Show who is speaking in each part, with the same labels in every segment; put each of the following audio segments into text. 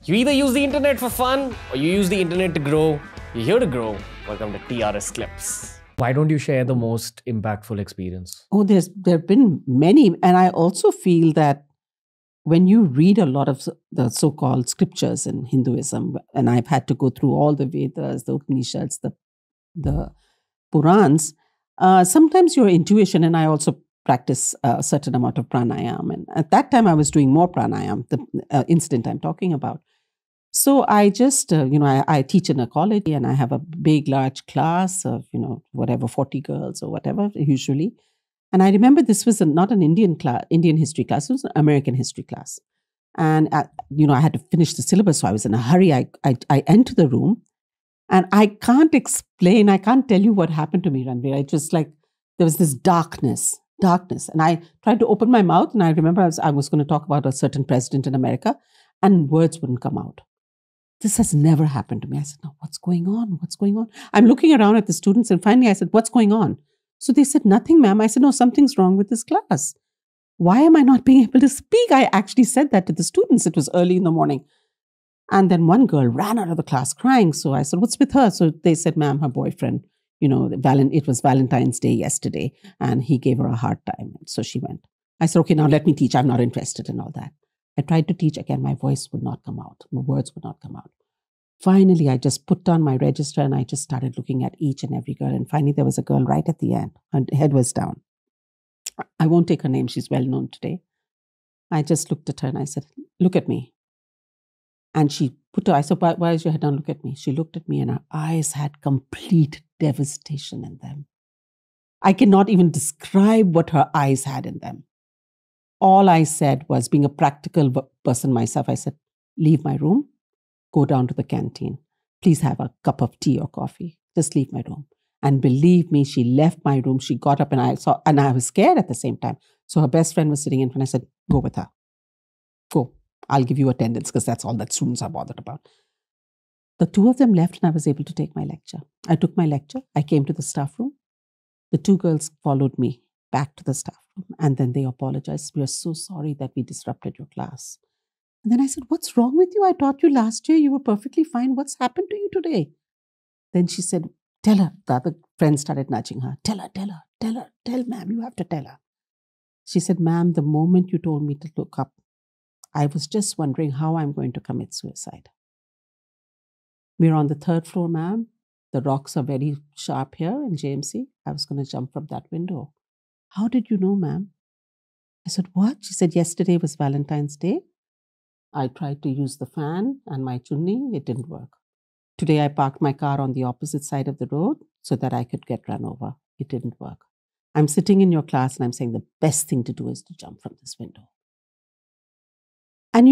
Speaker 1: You either use the internet for fun or you use the internet to grow. You're here to grow. Welcome to TRS Clips. Why don't you share the most impactful experience?
Speaker 2: Oh, there have been many. And I also feel that when you read a lot of the so-called scriptures in Hinduism, and I've had to go through all the Vedas, the Upanishads, the Purans, sometimes your intuition, and I also practice a certain amount of pranayam. And at that time, I was doing more pranayam, the incident I'm talking about. So I just, I teach in a college and I have a big, large class of, whatever, 40 girls or whatever, usually. And I remember this was not an Indian history class, it was an American history class. And, I had to finish the syllabus, so I was in a hurry. I enter the room and I can't tell you what happened to me, Ranveer. I just there was this darkness. And I tried to open my mouth and I remember I was going to talk about a certain president in America and words wouldn't come out. This has never happened to me. I said, no, what's going on? What's going on? I'm looking around at the students and finally I said, what's going on? So they said, nothing, ma'am. I said, no, something's wrong with this class. Why am I not being able to speak? I actually said that to the students. It was early in the morning. And then one girl ran out of the class crying. So I said, what's with her? So they said, ma'am, her boyfriend, it was Valentine's Day yesterday and he gave her a hard time. So she went. I said, okay, now let me teach. I'm not interested in all that. I tried to teach again. My voice would not come out. My words would not come out. Finally, I just put down my register and I just started looking at each and every girl. And finally, there was a girl right at the end. Her head was down. I won't take her name. She's well known today. I just looked at her and I said, look at me. And I said, why is your head down? Look at me. She looked at me and her eyes had complete devastation in them. I cannot even describe what her eyes had in them. All I said was, being a practical person myself, I said, leave my room, go down to the canteen. Please have a cup of tea or coffee. Just leave my room. And believe me, she left my room. She got up and I was scared at the same time. So her best friend was sitting in front. I said, go with her. Go. I'll give you attendance because that's all that students are bothered about. The two of them left and I was able to take my lecture. I took my lecture. I came to the staff room. The two girls followed me back to the staff room and then they apologized. We are so sorry that we disrupted your class. And then I said, what's wrong with you? I taught you last year. You were perfectly fine. What's happened to you today? Then she said, tell her. The other friend started nudging her. Tell ma'am, you have to tell her. She said, ma'am, the moment you told me to look up, I was just wondering how I'm going to commit suicide. We're on the 3rd floor, ma'am. The rocks are very sharp here in JMC. I was going to jump from that window. How did you know, ma'am? I said, what? She said, yesterday was Valentine's Day. I tried to use the fan and my chunni. It didn't work. Today, I parked my car on the opposite side of the road so that I could get run over. It didn't work. I'm sitting in your class and I'm saying the best thing to do is to jump from this window. And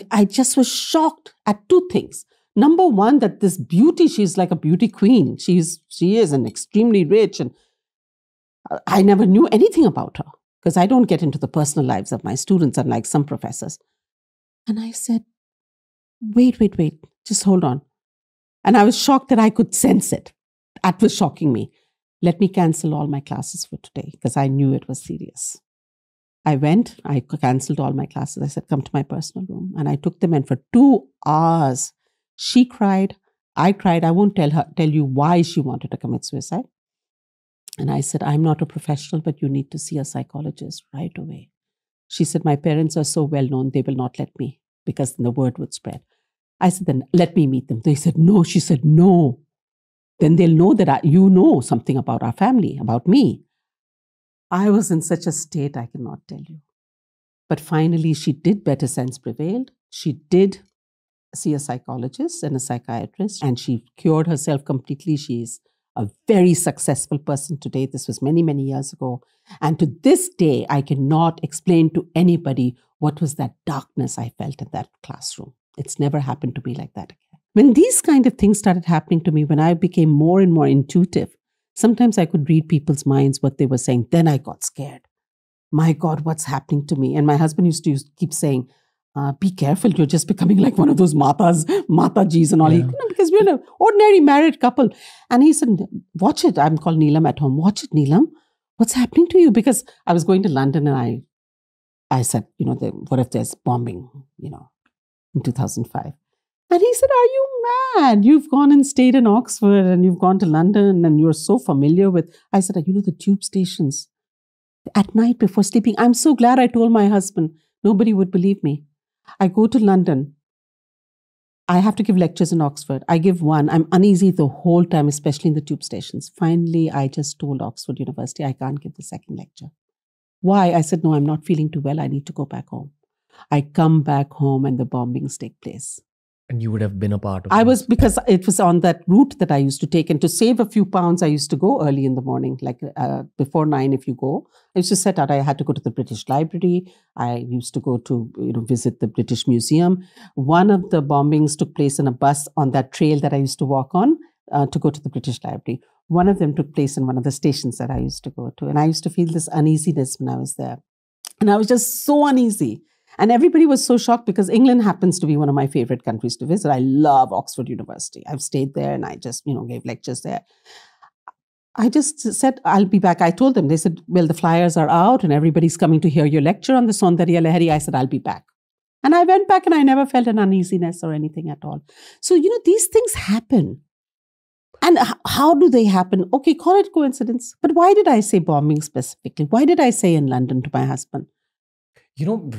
Speaker 2: I just was shocked at two things. Number one, that this beauty, she's like a beauty queen. She is an extremely rich, and I never knew anything about her because I don't get into the personal lives of my students, unlike some professors. And I said, wait, just hold on. And I was shocked that I could sense it. That was shocking me. Let me cancel all my classes for today because I knew it was serious. I went, I cancelled all my classes. I said, come to my personal room. And I took them in for 2 hours. She cried. I cried. I won't tell you why she wanted to commit suicide. And I said, I'm not a professional, but you need to see a psychologist right away. She said, my parents are so well known, they will not let me because the word would spread. I said, then let me meet them. They said, no. She said, no. Then they'll know that you know something about our family, about me. I was in such a state, I cannot tell you. But finally, she did, better sense prevailed. She did see a psychologist and a psychiatrist, and she cured herself completely. She's a very successful person today. This was many, many years ago. And to this day, I cannot explain to anybody what was that darkness I felt in that classroom. It's never happened to me like that again. When these kind of things started happening to me, when I became more and more intuitive, sometimes I could read people's minds, what they were saying. Then I got scared. My God, what's happening to me? And my husband used to keep saying, be careful, you're just becoming like one of those Matajis and all. Yeah. Because we're an ordinary married couple. And he said, watch it. I'm called Neelam at home. Watch it, Neelam. What's happening to you? Because I was going to London and I said, what if there's bombing, in 2005. And he said, "Are you mad? You've gone and stayed in Oxford and you've gone to London and you're so familiar with..." I said, "You know, the tube stations at night before sleeping." I'm so glad I told my husband. Nobody would believe me. I go to London. I have to give lectures in Oxford. I give one. I'm uneasy the whole time, especially in the tube stations. Finally, I just told Oxford University, I can't give the second lecture. Why? I said, "No, I'm not feeling too well. I need to go back home." I come back home and the bombings take place.
Speaker 1: And you would have been a part of
Speaker 2: I
Speaker 1: it.
Speaker 2: was, because it was on that route that I used to take. And to save a few pounds, I used to go early in the morning, like before 9 if you go. I used to set out. I had to go to the British Library. I used to go to, visit the British Museum. One of the bombings took place in a bus on that trail that I used to walk on to go to the British Library. One of them took place in one of the stations that I used to go to. And I used to feel this uneasiness when I was there. And I was just so uneasy. And everybody was so shocked because England happens to be one of my favorite countries to visit. I love Oxford University. I've stayed there and I just, gave lectures there. I just said, "I'll be back." I told them, they said, "Well, the flyers are out and everybody's coming to hear your lecture on the Saundarya Lahari." I said, "I'll be back." And I went back and I never felt an uneasiness or anything at all. So, these things happen. And how do they happen? Okay, call it coincidence. But why did I say bombing specifically? Why did I say in London to my husband?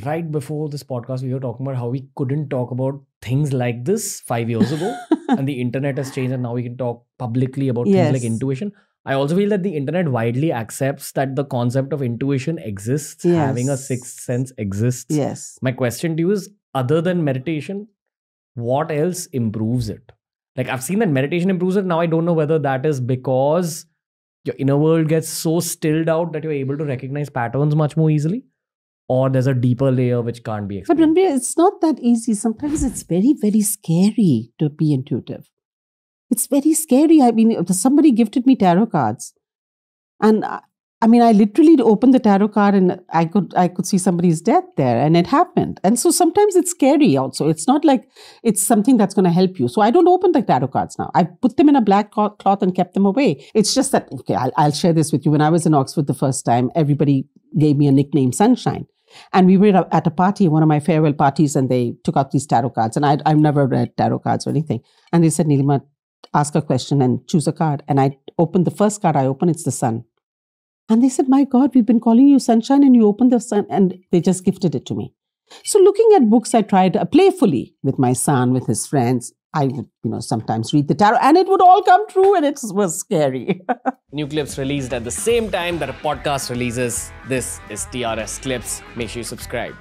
Speaker 1: Right before this podcast, we were talking about how we couldn't talk about things like this 5 years ago. And the internet has changed and now we can talk publicly about things like intuition. I also feel that the internet widely accepts that the concept of intuition exists, having a sixth sense exists.
Speaker 2: Yes.
Speaker 1: My question to you is, other than meditation, what else improves it? Like, I've seen that meditation improves it. Now I don't know whether that is because your inner world gets so stilled out that you're able to recognize patterns much more easily. Or there's a deeper layer which can't be explained.
Speaker 2: But Ranveer, it's not that easy. Sometimes it's very, very scary to be intuitive. It's very scary. I mean, somebody gifted me tarot cards. And I literally opened the tarot card and I could see somebody's death there, and it happened. And so sometimes it's scary also. It's not like it's something that's going to help you. So I don't open the tarot cards now. I put them in a black cloth and kept them away. It's just that, okay, I'll share this with you. When I was in Oxford the first time, everybody gave me a nickname, Sunshine. And we were at a party, one of my farewell parties, and they took out these tarot cards. And I've never read tarot cards or anything. And they said, "Nilima, ask a question and choose a card." And I opened the first card I opened, it's the sun. And they said, "My God, we've been calling you Sunshine and you opened the sun." And they just gifted it to me. So looking at books, I tried playfully with my son, with his friends. I would, sometimes read the tarot and it would all come true, and it was scary.
Speaker 1: New clips released at the same time that a podcast releases. This is TRS Clips. Make sure you subscribe.